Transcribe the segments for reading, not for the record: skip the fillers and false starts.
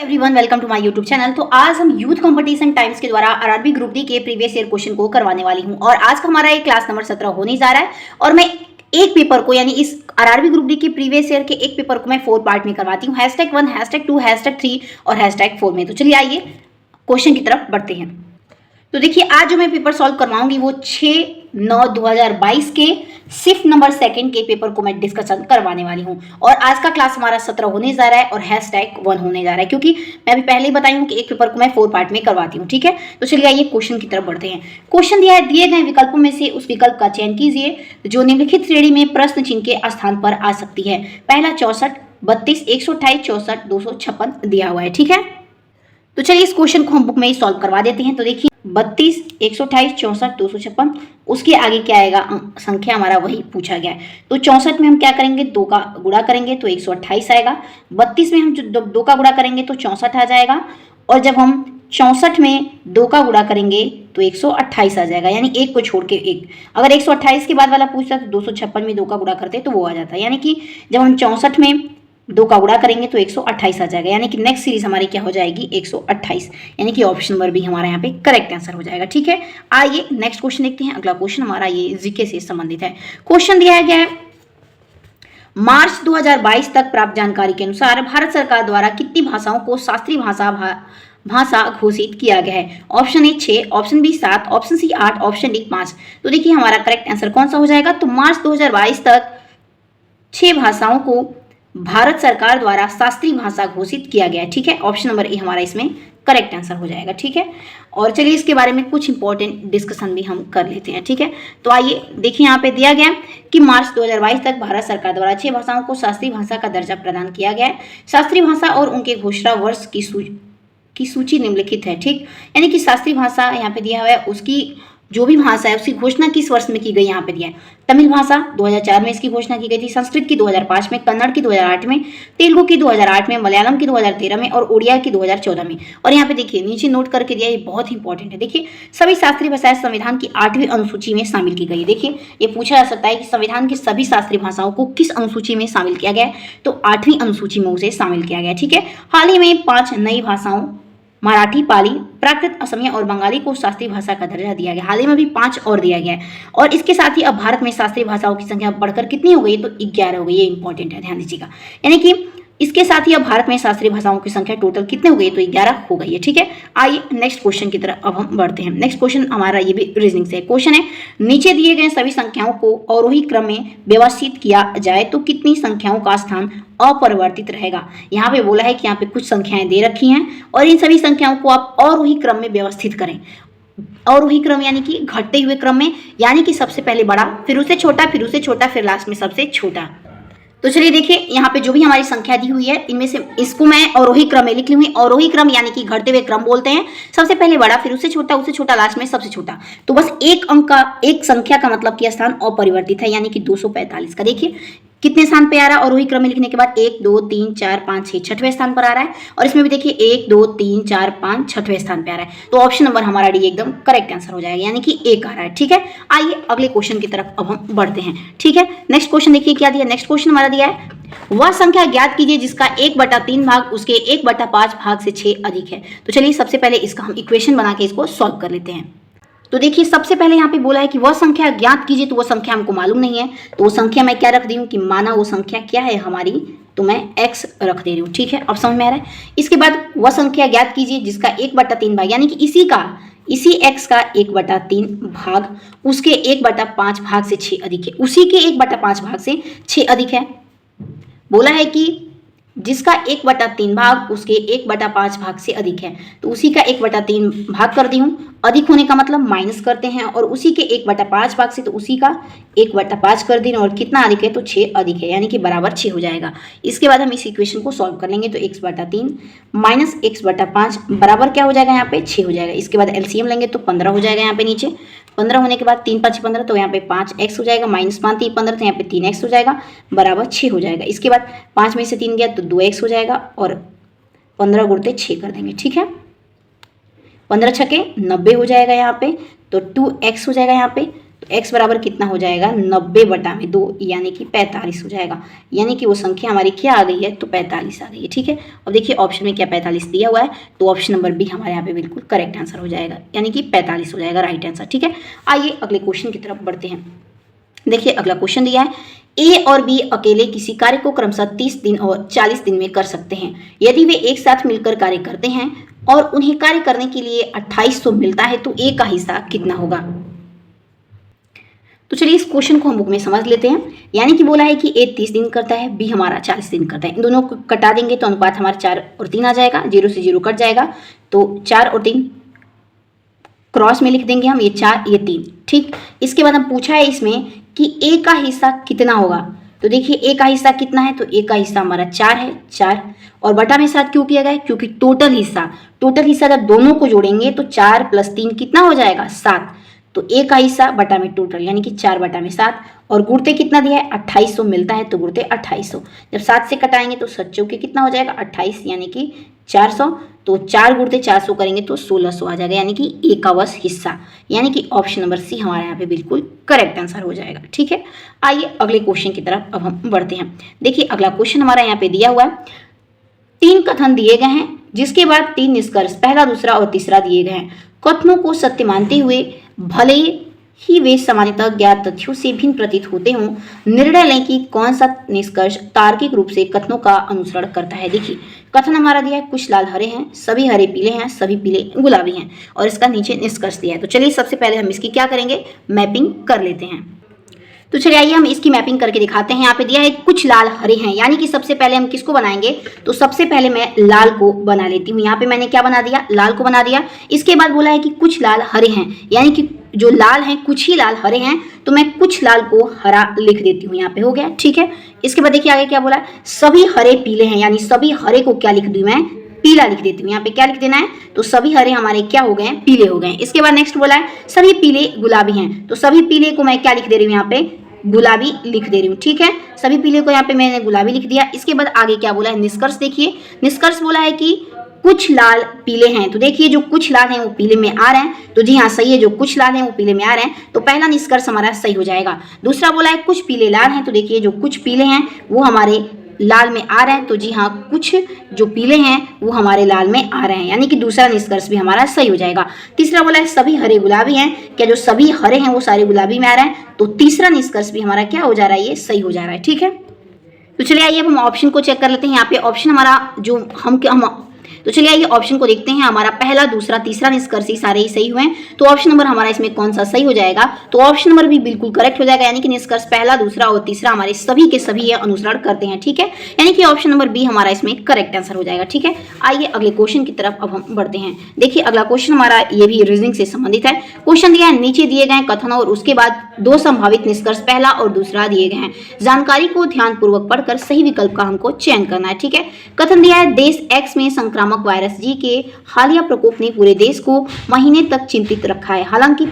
Everyone, welcome to my YouTube channel. तो आज हम यूथ कंपटीशन टाइम्स के द्वारा आरआरबी ग्रुप डी के प्रीवियस ईयर क्वेश्चन को करवाने वाली हूं और आज का हमारा एक क्लास नंबर 17 होने जा रहा है और मैं एक पेपर को यानी इस आरआरबी ग्रुप डी के प्रीवियस ईयर के एक पेपर को मैं 4 पार्ट में करवाती हूँ, #1, #2, #3 और #4 में। तो चलिए आइए क्वेश्चन की तरफ बढ़ते हैं। तो देखिए आज जो मैं पेपर सॉल्व करवाऊंगी वो 6/9/2022 के शिफ्ट नंबर 2 के पेपर को मैं डिस्कशन करवाने वाली हूं और आज का क्लास हमारा 17 होने जा रहा है और #1 होने जा रहा है, क्योंकि मैं अभी पहले ही बताई हूं कि एक पेपर को मैं 4 पार्ट में करवाती हूं। ठीक है, तो चलिए आइए क्वेश्चन की तरफ बढ़ते हैं। क्वेश्चन दिया है, दिए गए विकल्पों में से उस विकल्प का चयन कीजिए जो निम्नलिखित श्रेणी में प्रश्न चिन्ह के स्थान पर आ सकती है। पहला 64, 32, 128, 64, 256 दिया हुआ है। ठीक है, तो चलिए इस क्वेश्चन को हम बुक में ही सॉल्व करवा देते हैं। तो देखिए 32, 128, 64, 256, उसके आगे क्या आएगा, संख्या हमारा वही पूछा गया है। तो 64 में हम क्या करेंगे, 2 का गुणा करेंगे तो 128 आएगा। 32 में हम 2 का गुणा करेंगे तो 64 आ जाएगा और जब हम 64 में 2 का गुणा करेंगे तो 128 आ जाएगा, यानी एक को छोड़ के एक। अगर 128 के बाद वाला पूछता तो 256 में 2 का गुणा करते तो वो आ जाता है, यानी कि जब हम 64 में 2 का गुणा करेंगे तो 128 आ जाएगा, यानी कि नेक्स्ट सीरीज हमारी क्या हो जाएगी, 128, यानी कि ऑप्शन नंबर बी हमारा यहाँ पे करेक्ट आंसर हो जाएगा। ठीक है, आइए नेक्स्ट क्वेश्चन देखते हैं। अगला क्वेश्चन हमारा ये जीके से संबंधित है। क्वेश्चन दिया गया है, मार्च 2022 तक प्राप्त जानकारी के अनुसार भारत सरकार द्वारा कितनी भाषाओं को शास्त्रीय भाषा घोषित किया गया है। Option A 6, option B 7, option C 8, option D 5। तो देखिए हमारा करेक्ट आंसर कौन सा हो जाएगा, तो मार्च 2022 तक 6 भाषाओं को भारत सरकार द्वारा शास्त्रीय भाषा घोषित किया गया है। ठीक है, ऑप्शन नंबर ए हमारा इसमें करेक्ट आंसर हो जाएगा। ठीक है, और चलिए इसके बारे में कुछ इंपॉर्टेंट डिस्कशन भी हम कर लेते हैं। ठीक है, तो आइए देखिए यहाँ पे दिया गया कि मार्च 2022 तक भारत सरकार द्वारा 6 भाषाओं को शास्त्रीय भाषा का दर्जा प्रदान किया गया है। शास्त्रीय भाषा और उनके घोषणा वर्ष की सूची निम्नलिखित है। ठीक, यानी कि शास्त्रीय भाषा यहाँ पे दिया हुआ है, उसकी जो भी भाषा है उसकी घोषणा किस वर्ष में की गई यहाँ पे दिया है। तमिल भाषा 2004 में इसकी घोषणा की गई थी, संस्कृत की 2005 में, कन्नड़ की 2008 में, तेलुगु की 2008 में, मलयालम की 2013 में और उड़िया की 2014 में। और यहाँ पे देखिए नीचे नोट करके दिया, ये बहुत इंपॉर्टेंट है। देखिए सभी शास्त्रीय भाषाएं संविधान की 8वीं अनुसूची में शामिल की गई है। देखिए ये पूछा जा सकता है कि संविधान की सभी शास्त्रीय भाषाओं को किस अनुसूची में शामिल किया गया है, तो 8वीं अनुसूची में उसे शामिल किया गया। ठीक है, हाल ही में 5 नई भाषाओं मराठी, पाली, प्राकृत, असमिया और बंगाली को शास्त्रीय भाषा का दर्जा दिया गया। हाल ही में भी 5 और दिया गया है और इसके साथ ही अब भारत में शास्त्रीय भाषाओं की संख्या बढ़कर कितनी हो गई, तो 11 हो गई। ये इंपॉर्टेंट है, ध्यान दीजिएगा। यानी कि इसके साथ ही अब भारत में शास्त्रीय भाषाओं की संख्या टोटल कितने हो गई, तो 11 हो गई है। ठीक है, आइए नेक्स्ट क्वेश्चन की तरफ अब हम बढ़ते हैं। नेक्स्ट क्वेश्चन हमारा ये भी रीजनिंग से क्वेश्चन है, नीचे दिए गए सभी संख्याओं को अवरोही क्रम में व्यवस्थित किया जाए तो कितनी संख्याओं का स्थान अपरिवर्तित रहेगा। यहाँ पे बोला है कि यहाँ पे कुछ संख्याएं दे रखी हैं और इन सभी संख्याओं को आप अवरोही क्रम में व्यवस्थित करें। अवरोही क्रम यानी कि घटते हुए क्रम में, यानी कि सबसे पहले बड़ा, फिर उससे छोटा, फिर उससे छोटा, फिर लास्ट में सबसे छोटा। तो चलिए देखिए यहाँ पे जो भी हमारी संख्या दी हुई है इनमें से इसको मैं अवरोही क्रम में लिख ली हुई। अवरोही क्रम यानी कि घटते हुए क्रम बोलते हैं, सबसे पहले बड़ा, फिर उससे छोटा, लास्ट में सबसे छोटा। तो बस एक अंक का, एक संख्या का मतलब कि स्थान अपरिवर्तित है, यानी कि 245 का। देखिए कितने स्थान पे आ रहा है, अवरोही क्रम में लिखने के बाद 1 2 3 4 5 6 छठवें स्थान पर आ रहा है और इसमें भी देखिए 1 2 3 4 5 छठवें स्थान पे आ रहा है। तो ऑप्शन नंबर हमारा डी एकदम करेक्ट आंसर हो जाएगा, यानी कि 1 आ रहा है। ठीक है, आइए अगले क्वेश्चन की तरफ अब हम बढ़ते हैं। ठीक है, नेक्स्ट क्वेश्चन देखिए क्या दिया। नेक्स्ट क्वेश्चन हमारा दिया है, वह संख्या ज्ञात कीजिए जिसका 1/3 भाग उसके 1/5 भाग से 6 अधिक है। तो चलिए सबसे पहले इसका हम इक्वेशन बना के इसको सॉल्व कर लेते हैं। तो देखिए सबसे पहले यहाँ पे बोला है कि वह संख्या ज्ञात कीजिए, तो वो संख्या हमको मालूम नहीं है, तो वो संख्या मैं क्या रख दी हूँ कि माना वो संख्या क्या है हमारी, तो मैं x रख दे रही हूँ। ठीक है, अब समझ में आ रहा है। इसके बाद वह संख्या ज्ञात कीजिए जिसका 1/3 भाग, यानी कि इसी x का 1/3 भाग उसके 1/5 भाग से 6 अधिक है। उसी के 1/5 भाग से 6 अधिक है। बोला है कि जिसका 1/3 भाग उसके 1/5 भाग से अधिक है, तो उसी का 1/3 भाग कर दी हूँ। अधिक होने का मतलब माइनस करते हैं और उसी के 1/5 भाग से, तो उसी का 1/5 कर दी और कितना अधिक है, तो 6 अधिक है, यानी कि बराबर 6 हो जाएगा। इसके बाद हम इस इक्वेशन को सॉल्व कर लेंगे, तो x/3 माइनस x/5 बराबर क्या हो जाएगा, यहाँ पे 6 हो जाएगा। इसके बाद एलसीएम लेंगे तो 15 हो जाएगा। यहाँ पे नीचे 15 होने के बाद 3 5 15, तो यहाँ पे 5x हो जाएगा, माइनस 5 3 15, तो यहाँ पे 3x हो जाएगा, बराबर 6 हो जाएगा। इसके बाद 5 में से 3 गया तो 2x हो जाएगा और 15 गुणते 6 कर देंगे। ठीक है, 15 छके 90 हो जाएगा यहाँ पे, तो 2x हो जाएगा यहाँ पे। x बराबर कितना हो जाएगा 90/2 यानी कि 45 हो जाएगा। यानी कि वो संख्या हमारी क्या आ गई है, तो 45 आ गई है। ठीक है, अब देखिए ऑप्शन में क्या 45 दिया हुआ है, तो ऑप्शन नंबर बी हमारे यहाँ पे बिल्कुल करेक्ट आंसर हो जाएगा, यानी कि 45 हो जाएगा राइट आंसर। ठीक है, आइए अगले क्वेश्चन की तरफ बढ़ते हैं। देखिए अगला क्वेश्चन दिया है, ए और बी अकेले किसी कार्य को क्रमशः 30 दिन और 40 दिन में कर सकते हैं। यदि वे एक साथ मिलकर कार्य करते हैं और उन्हें कार्य करने के लिए 2800 मिलता है तो ए का हिस्सा कितना होगा। तो चलिए इस क्वेश्चन को हम बुक में समझ लेते हैं। यानी कि बोला है कि ए 30 दिन करता है, बी हमारा 40 दिन करता है। इन दोनों को कटा देंगे तो अनुपात हमारा 4 और 3 आ जाएगा, 0 से 0 कट जाएगा, तो 4 और 3 क्रॉस में लिख देंगे हम, ये 4 ये 3। ठीक, इसके बाद हम पूछा है इसमें कि ए का हिस्सा कितना होगा। तो देखिए ए का हिस्सा कितना है, तो ए का हिस्सा हमारा 4 है, 4 और बटा में 7 क्यों किया गया है, क्योंकि टोटल हिस्सा जब दोनों को जोड़ेंगे तो 4 + 3 कितना हो जाएगा 7। तो ए का हिस्सा बटा में टोटल यानी कि 4/7 और गुणते कितना दिया है 2800 मिलता है, तो गुणते 2800। जब 7 से कटाएंगे तो 7 चौके कितना हो जाएगा 28 यानी कि 400। तो 4 गुणते 400 करेंगे तो 1600 आ जाएगा, यानी कि ए का बस हिस्सा, यानी कि ऑप्शन नंबर सी हमारे यहाँ पे बिल्कुल करेक्ट आंसर हो जाएगा। ठीक है, आइए अगले क्वेश्चन की तरफ अब हम बढ़ते हैं। देखिए अगला क्वेश्चन हमारा यहाँ पे दिया हुआ है, 3 कथन दिए गए हैं जिसके बाद 3 निष्कर्ष पहला, दूसरा और तीसरा दिए गए हैं। कथनों को सत्य मानते हुए भले ही वे सामान्यतः ज्ञात तथ्यों से भिन्न प्रतीत होते हों, निर्णय लें कि कौन सा निष्कर्ष तार्किक रूप से कथनों का अनुसरण करता है। देखिए कथन हमारा दिया है, कुछ लाल हरे हैं, सभी हरे पीले हैं, सभी पीले गुलाबी हैं, और इसका नीचे निष्कर्ष दिया है। तो चलिए सबसे पहले हम इसकी क्या करेंगे, मैपिंग कर लेते हैं। तो चलिए आइए हम इसकी मैपिंग करके दिखाते हैं। यहाँ पे दिया है कुछ लाल हरे हैं, यानी कि सबसे पहले हम किसको बनाएंगे, तो सबसे पहले मैं लाल को बना लेती हूँ। यहाँ पे मैंने क्या बना दिया, लाल को बना दिया। इसके बाद बोला है कि कुछ लाल हरे हैं, यानी कि जो लाल हैं कुछ ही लाल हरे हैं, तो मैं कुछ लाल को हरा लिख देती हूँ, यहाँ पे हो गया। ठीक है, इसके बाद देखिए आगे क्या बोला है, सभी हरे पीले हैं, यानी सभी हरे को क्या लिख दूँ मैं, पीला लिख देती हूँ। यहाँ पे क्या लिख देना है, तो सभी हरे हमारे क्या हो गए, पीले हो गए। इसके बाद नेक्स्ट बोला है सभी पीले गुलाबी हैं, तो सभी पीले को मैं क्या लिख दे रही हूँ, यहाँ पे गुलाबी लिख दे रही हूँ। ठीक है, सभी पीले को यहाँ पे मैंने गुलाबी लिख दिया। इसके बाद आगे क्या बोला है, निष्कर्ष देखिए। निष्कर्ष बोला है कि कुछ लाल पीले हैं, तो देखिए जो कुछ लाल हैं वो पीले में आ रहे हैं, तो जी हाँ सही है, जो कुछ लाल हैं वो पीले में आ रहे हैं, तो पहला निष्कर्ष हमारा सही हो जाएगा। दूसरा बोला है कुछ पीले लाल हैं, तो देखिए जो कुछ पीले हैं वो हमारे लाल में आ रहे हैं, तो जी हाँ कुछ जो पीले हैं वो हमारे लाल में आ रहे हैं, यानी कि दूसरा निष्कर्ष भी हमारा सही हो जाएगा। तीसरा बोला है सभी हरे गुलाबी हैं, क्या जो सभी हरे हैं वो सारे गुलाबी में आ रहे हैं, तो तीसरा निष्कर्ष भी हमारा क्या हो जा रहा है, ये सही हो जा रहा है। ठीक है, तो चलिए आइए अब हम ऑप्शन को चेक कर लेते हैं। यहाँ पे ऑप्शन हमारा जो हम तो चलिए आइए ऑप्शन को देखते हैं। हमारा पहला, दूसरा, तीसरा निष्कर्ष सारे ही सही हुए हैं, तो ऑप्शन नंबर हमारा इसमें कौन सा सही हो जाएगा, तो ऑप्शन नंबर भी बिल्कुल करेक्ट हो जाएगा, यानी कि निष्कर्ष पहला, दूसरा और तीसरा हमारे सभी के सभी ये अनुसरण करते हैं। ठीक है, यानी कि ऑप्शन नंबर बी हमारा इसमें करेक्ट आंसर हो जाएगा। ठीक है, आइए अगले क्वेश्चन की तरफ अब हम बढ़ते हैं। देखिए अगला क्वेश्चन हमारा ये भी रीजनिंग से संबंधित है। क्वेश्चन दिया है, नीचे दिए गए कथन और उसके बाद 2 संभावित निष्कर्ष पहला और दूसरा दिए गए हैं। जानकारी को ध्यानपूर्वक पढ़कर सही विकल्प का हमको चयन करना है। ठीक है, कथन दिया है, देश एक्स में संक्रामक वायरस जी के हालिया प्रकोप ने पूरे देश को महीने तक चिंतित रखा है। हालांकि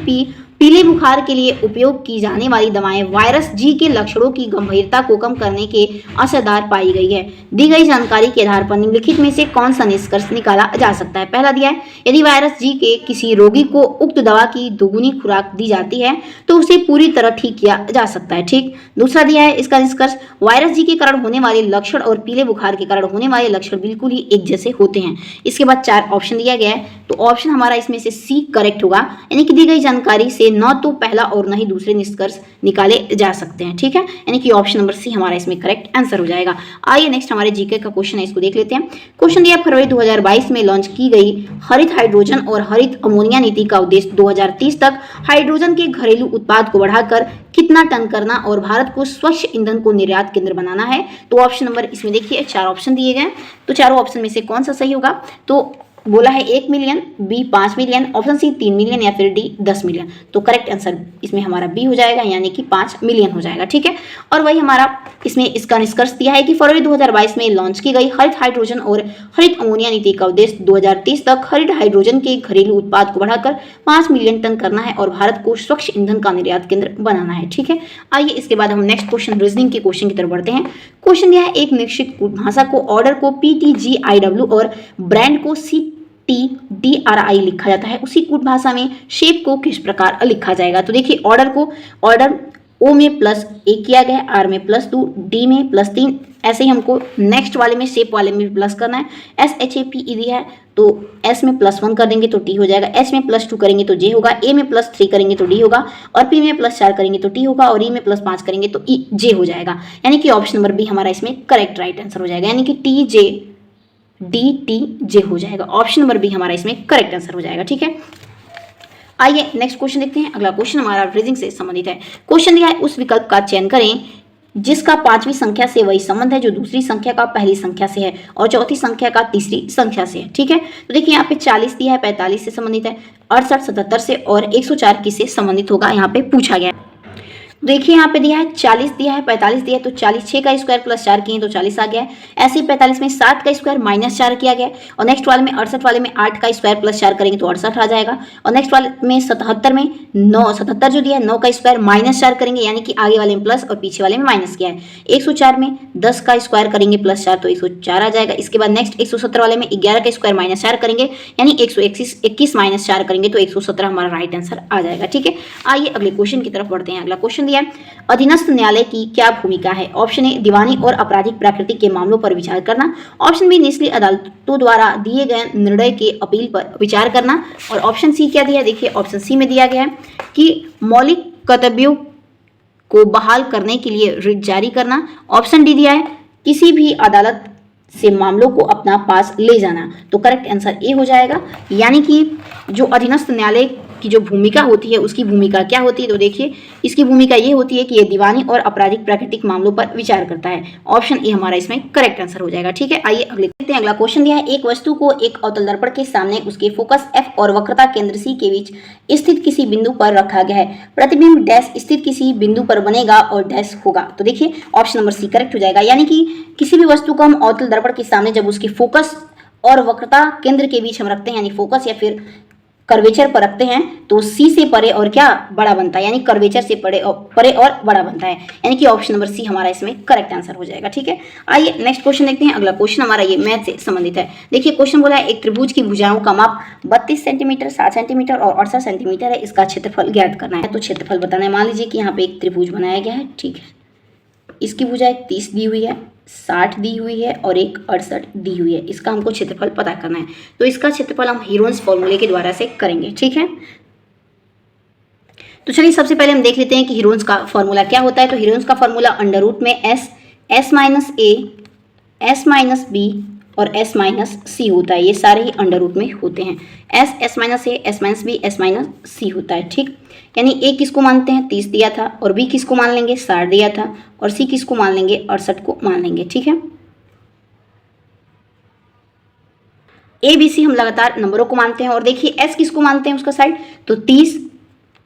पीले बुखार के लिए उपयोग की जाने वाली दवाएं वायरस जी के लक्षणों की गंभीरता को कम करने के असरदार पाई गई है। दी गई जानकारी के आधार पर निम्नलिखित में से कौन सा निष्कर्ष निकाला जा सकता है। पहला दिया है, यदि वायरस जी के किसी रोगी को उक्त दवा की दोगुनी खुराक दी जाती है तो उसे पूरी तरह ठीक किया जा सकता है। ठीक, दूसरा दिया है, इसका निष्कर्ष वायरस जी के कारण होने वाले लक्षण और पीले बुखार के कारण होने वाले लक्षण बिल्कुल ही एक जैसे होते हैं। इसके बाद 4 ऑप्शन दिया गया है, तो ऑप्शन हमारा इसमें से सी करेक्ट होगा, यानी कि दी गई जानकारी से न तो पहला और न ही दूसरे निष्कर्ष निकाले जा सकते हैं। ठीक है, यानी कि ऑप्शन नंबर सी हमारा इसमें करेक्ट आंसर हो जाएगा। आइए नेक्स्ट हमारे जीके का क्वेश्चन है, इसको देख लेते हैं। क्वेश्चन दिया, फरवरी 2022 में लॉन्च की गई हरित हाइड्रोजन और हरित अमोनिया नीति का उद्देश्य 2030 तक हाइड्रोजन के घरेलू उत्पाद को बढ़ाकर कितना टन करना और भारत को स्वच्छ ईंधन को निर्यात केंद्र बनाना है। तो ऑप्शन नंबर इसमें देखिए 4 ऑप्शन दिए गए, तो चारों ऑप्शन में से कौन सा सही होगा, तो बोला है 1 million, B 5 million, option C 3 million या फिर डी 10 मिलियन। तो करेक्ट आंसर इसमें हमारा बी हो जाएगा, यानी कि 5 मिलियन हो जाएगा। ठीक है, और वही हमारा इसमें इसका निष्कर्ष दिया है कि फरवरी 2022 में लॉन्च की गई हरित हाइड्रोजन और हरित अमोनिया नीति का उद्देश्य 2030 तक हरित हाइड्रोजन के घरेलू उत्पाद को बढ़ाकर 5 मिलियन टन करना है और भारत को स्वच्छ ईंधन का निर्यात केंद्र बनाना है। ठीक है, आइए इसके बाद हम नेक्स्ट क्वेश्चन रीजनिंग के क्वेश्चन की तरफ बढ़ते हैं। क्वेश्चन दिया है, एक निश्चित भाषा को ऑर्डर को PTGIW और ब्रांड को TDRI लिखा जाता है, उसी कूट भाषा में शेप को किस प्रकार लिखा जाएगा। तो देखिए ऑर्डर O में +1 किया गया है, R में +2, D में +3, ऐसे ही हमको नेक्स्ट वाले में शेप वाले में प्लस करना है। SHAPE दिया है तो S में +1 कर देंगे तो T हो जाएगा, H में +2 करेंगे तो J होगा, A में +3 करेंगे तो D होगा, और P में +4 करेंगे तो T होगा, और E में +5 करेंगे तो J हो जाएगा। यानी कि ऑप्शन नंबर बी हमारा इसमें करेक्ट राइट आंसर हो जाएगा, यानी कि TJDTJ हो जाएगा। ऑप्शन नंबर बी हमारा इसमें करेक्ट आंसर हो जाएगा। ठीक है, आइए नेक्स्ट क्वेश्चन देखते हैं। अगला क्वेश्चन हमारा रीजनिंग से संबंधित है। क्वेश्चन दिया है, उस विकल्प का चयन करें जिसका 5वीं संख्या से वही संबंध है जो दूसरी संख्या का पहली संख्या से है और चौथी संख्या का तीसरी संख्या से है। ठीक है, तो देखिए यहाँ पे 40 दिया है, 45 से संबंधित है, 68 77 से, और 104 किससे संबंधित होगा यहाँ पे पूछा गया है। देखिए यहाँ पे दिया है 40 दिया है, 45 दिया है, तो 40 6 का स्क्वायर +4 किए तो 40 आ गया है। ऐसे ही 45 में 60 का स्क्वायर -4 किया गया है, और नेक्स्ट वाले में 68 वाले में 8 का स्क्वायर +4 करेंगे तो 68 आ जाएगा, और नेक्स्ट वाले में 77 में 77 जो दिया है 9 का स्क्वायर -4 करेंगे, यानी कि आगे वाले में प्लस और पीछे वाले में माइनस किया है। 104 में 10 का स्क्वायर करेंगे +4 तो 104 आ जाएगा। इसके बाद नेक्स्ट 117 वाले में 11 का स्क्वायर -4 करेंगे, यानी 121 -4 करेंगे तो 117 हमारा राइट आंसर आ जाएगा। ठीक है, आइए अगले क्वेश्चन की तरफ बढ़ते हैं। अगला क्वेश्चन दिया है, अधीनस्थ न्यायालय की क्या भूमिका है। ऑप्शन ए दीवानी और आपराधिक प्रकृति के मामलों पर विचार करना, ऑप्शन बी निचली अदालतों द्वारा दिए गए निर्णय के अपील पर विचार करना, और ऑप्शन सी क्या दिया है, देखिए ऑप्शन सी में दिया गया है कि मौलिक कर्तव्यों को बहाल करने के लिए रिट जारी करना, ऑप्शन डी दिया है किसी भी अदालत से मामलों को अपना पास ले जाना। तो करेक्ट आंसर ए हो जाएगा, यानी कि जो अधीनस्थ न्यायालय की जो भूमिका होती है उसकी भूमिका क्या होती है, तो देखिए इसकी भूमिका ये होती है कि ये दीवानी और आपराधिक प्राकृतिक मामलों पर विचार करता है। ऑप्शन ए हमारा इसमें करेक्ट आंसर हो जाएगा। ठीक है, आइए अगले देखते हैं। अगला क्वेश्चन दिया है, एक वस्तु को एक अवतल दर्पण के सामने उसके फोकस F और वक्रता केंद्र C के बीच स्थित किसी बिंदु पर रखा गया है। प्रतिबिंब डैश स्थित किसी बिंदु पर बनेगा और डैश होगा। तो देखिए ऑप्शन नंबर सी करेक्ट हो जाएगा, यानी कि किसी भी वस्तु को हम अवतल दर्पण के सामने जब उसकी फोकस और वक्रता केंद्र के बीच हम रखते हैं, यानी फोकस या फिर कर्वेचर पर रखते हैं, तो सी से परे और क्या बड़ा बनता है, यानी कर्वेचर से परे और बड़ा बनता है, यानी कि ऑप्शन नंबर सी हमारा इसमें करेक्ट आंसर हो जाएगा। ठीक है, आइए नेक्स्ट क्वेश्चन देखते हैं। अगला क्वेश्चन हमारा ये मैथ से संबंधित है। देखिए क्वेश्चन बोला है, एक त्रिभुज की भुजाओं का माप 32 सेंटीमीटर, 60 सेंटीमीटर और 68 सेंटीमीटर है, इसका क्षेत्रफल ज्ञात करना है। तो क्षेत्रफल बताना है। मान लीजिए कि यहाँ पे एक त्रिभुज बनाया गया है, ठीक है, इसकी भुजाएं 30 दी हुई है, 60 दी हुई है और एक 68 दी हुई है। इसका हमको क्षेत्रफल पता करना है, तो इसका क्षेत्रफल हम हीरोन्स फॉर्मूले के द्वारा से करेंगे। ठीक है, तो चलिए सबसे पहले हम देख लेते हैं कि हीरोन्स का फॉर्मूला क्या होता है। तो हीरोन्स का फॉर्मूला अंडर रूट में s minus a, s minus b और s माइनस सी होता है। ये सारे ही अंडर रूट में होते हैं। s minus a, s minus b, s minus C होता है। ठीक, यानी a किसको मानते हैं 30 दिया था, और b किसको मान लेंगे 60 दिया था, और c किसको मान लेंगे 68 को मान लेंगे। ठीक है, a b c हम लगातार नंबरों को मानते हैं, और देखिए s किसको मानते हैं उसका साइड, तो 30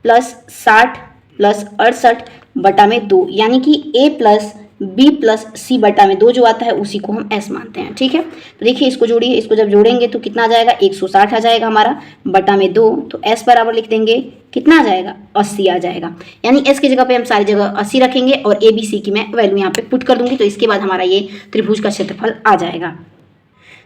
प्लस 60 प्लस 68 बटा में 2, यानी कि a plus b plus c बटा में 2 जो आता है उसी को हम s मानते हैं। ठीक है, तो देखिए इसको जोड़िए, इसको जब जोड़ेंगे तो कितना आ जाएगा 160 आ जाएगा हमारा बटा में 2, तो s बराबर लिख देंगे कितना आ जाएगा 80 आ जाएगा, यानी s की जगह पे हम सारी जगह 80 रखेंगे और a b c की मैं वैल्यू यहाँ पे पुट कर दूंगी, तो इसके बाद हमारा ये त्रिभुज का क्षेत्रफल आ जाएगा।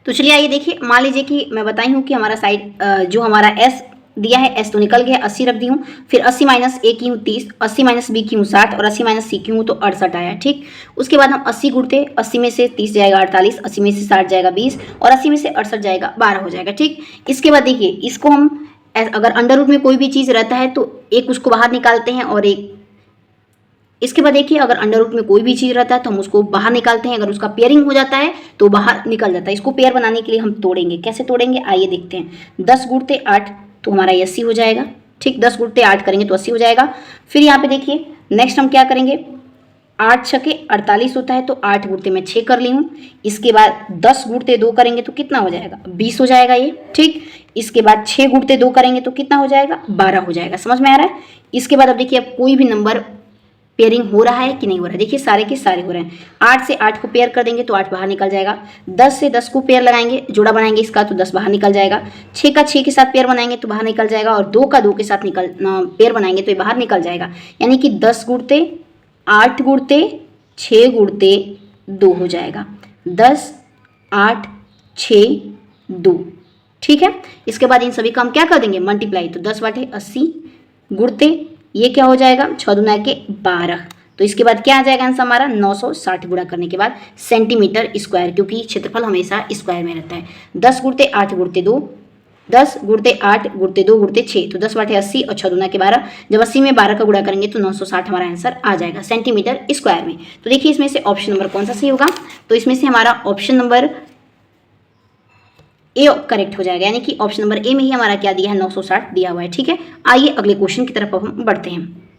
तो चलिए आइए देखिए, मान लीजिए कि मैं बताई हूँ कि हमारा साइड जो हमारा s दिया है s तो निकल गया, 80 रख दी हूँ, फिर 80 माइनस a की हूँ 30, 80 माइनस b की हूँ 60 और 80 माइनस c की हूँ तो 68 आया। ठीक, उसके बाद हम 80 गुणते, 80 में से 30 जाएगा 48, 80 में से 60 जाएगा 20 और 80 में से 68 जाएगा 12 हो जाएगा। ठीक, इसके बाद देखिए इसको हम अगर अंडर रूट में कोई भी चीज़ रहता है तो एक उसको बाहर निकालते हैं, और एक इसके बाद देखिए अगर अंडर रूट में कोई भी चीज़ रहता है तो हम उसको बाहर निकालते हैं, अगर उसका पेयरिंग हो जाता है तो बाहर निकल जाता है। इसको पेयर बनाने के लिए हम तोड़ेंगे, कैसे तोड़ेंगे आइए देखते हैं। 10 गुणते 8 तो हमारा 80 हो जाएगा। ठीक, 10 गुणते 8 करेंगे तो 80 हो जाएगा। फिर यहाँ पे देखिए नेक्स्ट हम क्या करेंगे, 8 छके 48 होता है, तो 8 गुणते मैं 6 कर ली हूँ। इसके बाद 10 गुणते 2 करेंगे तो कितना हो जाएगा 20 हो जाएगा ये। ठीक, इसके बाद 6 गुणते 2 करेंगे तो कितना हो जाएगा 12 हो जाएगा। समझ में आ रहा है। इसके बाद अब देखिए अब कोई भी नंबर पेयरिंग हो रहा है कि नहीं हो रहा है, देखिए सारे के सारे हो रहे हैं। 8 से 8 को पेयर कर देंगे तो 8 बाहर निकल जाएगा। 10 से 10 को पेयर लगाएंगे, जोड़ा बनाएंगे इसका तो 10 बाहर निकल जाएगा। 6 का 6 के साथ पेयर बनाएंगे तो बाहर निकल जाएगा, और 2 का 2 के साथ पेयर बनाएंगे तो ये बाहर निकल जाएगा, यानी कि 10 गुणते 8 गुणते 6 गुणते 2 हो जाएगा। 10 8 6 2, ठीक है। इसके बाद इन सभी का हम क्या कर देंगे, मल्टीप्लाई। तो 10/80 गुणते ये क्या हो जाएगा, 6 दूना के 12। तो इसके बाद क्या आ जाएगा आंसर हमारा 960 गुणा करने के बाद सेंटीमीटर स्क्वायर, क्योंकि क्षेत्रफल हमेशा स्क्वायर में रहता है। 10 गुणते 8 गुणते 2, 10 गुणते 8 गुणते 2 गुणते 6, तो 10/80 और 6 दूना के 12। जब 80 में 12 का गुणा करेंगे तो 960 हमारा आंसर आ जाएगा सेंटीमीटर स्क्वायर में। तो देखिए इसमें से ऑप्शन नंबर कौन सा सही होगा, तो इसमें से हमारा ऑप्शन नंबर ए करेक्ट हो जाएगा, यानी कि ऑप्शन नंबर ए में ही हमारा क्या दिया है, 960 दिया हुआ है। ठीक है, आइए अगले क्वेश्चन की तरफ अब हम बढ़ते हैं।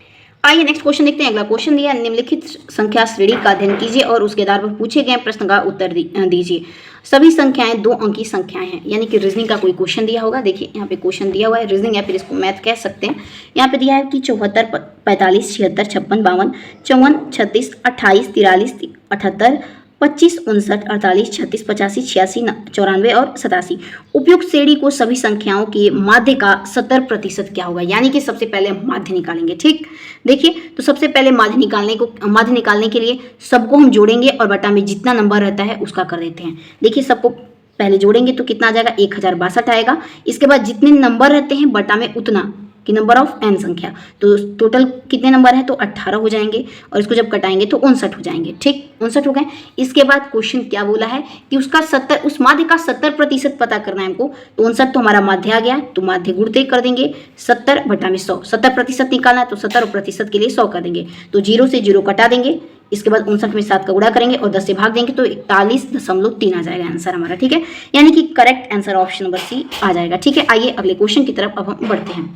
आइए नेक्स्ट क्वेश्चन देखते हैं। अगला क्वेश्चन दिया है, निम्नलिखित संख्या श्रेणी का अध्ययन कीजिए और उसके आधार पर पूछे गए प्रश्न का उत्तर दीजिए। सभी संख्याएं 2 अंक की संख्याएं हैं, यानी कि रीजनिंग का कोई क्वेश्चन दिया होगा। देखिए यहाँ पे क्वेश्चन दिया हुआ है रीजनिंग या फिर इसको मैथ कह सकते हैं। यहाँ पे दिया है कि 74, 45, 76, 56, 52, 54, 36, 28, 43, 78, 25, 59, 48, 36, 85, 86, 94 और 87 उपयुक्त श्रेणी को सभी संख्याओं के माध्य का 70% क्या होगा, यानी कि सबसे पहले हम माध्य निकालेंगे। ठीक, देखिए तो सबसे पहले माध्य निकालने के लिए सबको हम जोड़ेंगे और बटा में जितना नंबर रहता है उसका कर देते हैं। देखिए सबको पहले जोड़ेंगे तो कितना आ जाएगा, 1062 आएगा। इसके बाद जितने नंबर रहते हैं बटा में उतना कि नंबर ऑफ n संख्या, तो टोटल कितने नंबर है तो 18 हो जाएंगे और इसको जब कटाएंगे तो 59 हो जाएंगे। ठीक, 59 हो गए। इसके बाद क्वेश्चन क्या बोला है कि उसका 70 उस माध्य का 70% पता करना है हमको। तो 59 तो हमारा माध्य आ गया, तो माध्य गुणते कर देंगे 70 बटा में 100। 70% निकालना है तो 70% के लिए 100 कर देंगे, तो 0 से 0 कटा देंगे। इसके बाद 59 में 7 का गुणा करेंगे और 10 से भाग देंगे तो 41.3 आ जाएगा आंसर हमारा। ठीक है, यानी कि correct answer option number C आ जाएगा। ठीक है, आइए अगले क्वेश्चन की तरफ अब हम बढ़ते हैं।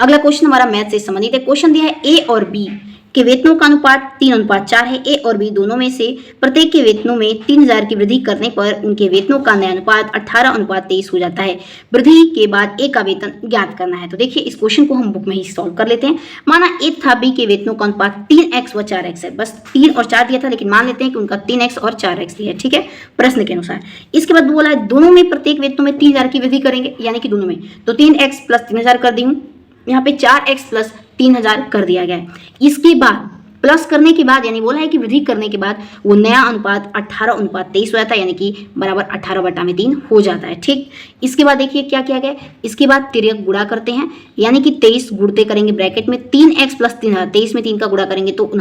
अगला क्वेश्चन हमारा मैथ से संबंधित है। क्वेश्चन दिया है ए और बी के वेतनों का अनुपात 3:4 है। ए और बी दोनों में से प्रत्येक के वेतनों में 3000 की वृद्धि करने पर उनके वेतनों का नया अनुपात 18:23 हो जाता है। वृद्धि के बाद ए का वेतन ज्ञात करना है। तो देखिए इस क्वेश्चन को हम बुक में ही सॉल्व कर लेते हैं। माना ए तथा बी के वेतनों का अनुपात 3x व 4x है। बस 3 और 4 दिया था, लेकिन मान लेते हैं कि उनका 3x और 4x दिया है। ठीक है, प्रश्न के अनुसार। इसके बाद बोला है दोनों में प्रत्येक वेतनों में 3000 की वृद्धि करेंगे, यानी कि दोनों में। तो 3x प्लस 3000 कर दी हूँ, यहाँ पे 4x प्लस 3000 कर दिया गया है। इसके बाद प्लस करने के बाद, यानी बोला है कि वृद्धि करने के बाद वो नया अनुपात 18:23 हो जाता है, यानी कि बराबर 18/3 हो जाता है। ठीक, इसके बाद देखिए क्या किया गया, इसके बाद 13 गुणा करते हैं, यानी कि 23 गुणते करेंगे ब्रैकेट में 3x प्लस 3000, 23 में 3 का गुणा करेंगे तो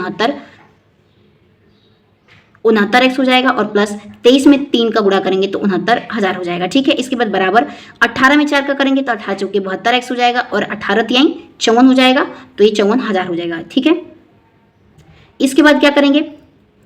69x हो जाएगा और प्लस 23 में 3 का गुणा करेंगे तो 69,000 हो जाएगा। ठीक है, इसके बाद बराबर 18 में 4 का करेंगे तो 18 चौके 72x हो जाएगा और 18 तिहाई 54 हो जाएगा, तो ये 54,000 हो जाएगा। ठीक है, इसके बाद क्या करेंगे,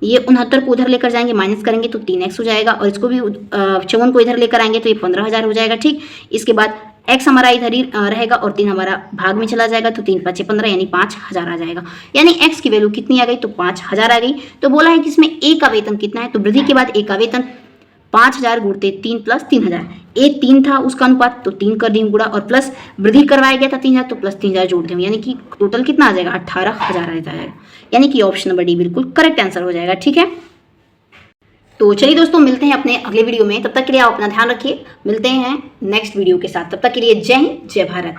ये 69 को उधर लेकर जाएंगे, माइनस करेंगे तो 3x हो जाएगा और इसको भी 54 को इधर लेकर आएंगे तो ये 15,000 हो जाएगा। ठीक, इसके बाद x हमारा इधर ही रहेगा और 3 हमारा भाग में चला जाएगा, तो 3 × 5 = 15, यानी 5000 आ जाएगा। यानी x की वैल्यू कितनी आ गई, तो 5000 आ गई। तो बोला है कि इसमें a का वेतन कितना है, तो वृद्धि के बाद a का वेतन 5000 गुणते 3 प्लस 3000। a 3 था उसका अनुपात, तो 3 कर दी गुणा और प्लस वृद्धि करवाया गया था 3000, तो प्लस 3000 जोड़ दें, यानी कि टोटल कितना आ जाएगा 18,000 आ जाएगा। यानी कि ऑप्शन नंबर डी बिल्कुल करेक्ट आंसर हो जाएगा। ठीक है, तो चलिए दोस्तों मिलते हैं अपने अगले वीडियो में। तब तक के लिए आप अपना ध्यान रखिए, मिलते हैं नेक्स्ट वीडियो के साथ। तब तक के लिए जय हिंद, जय भारत।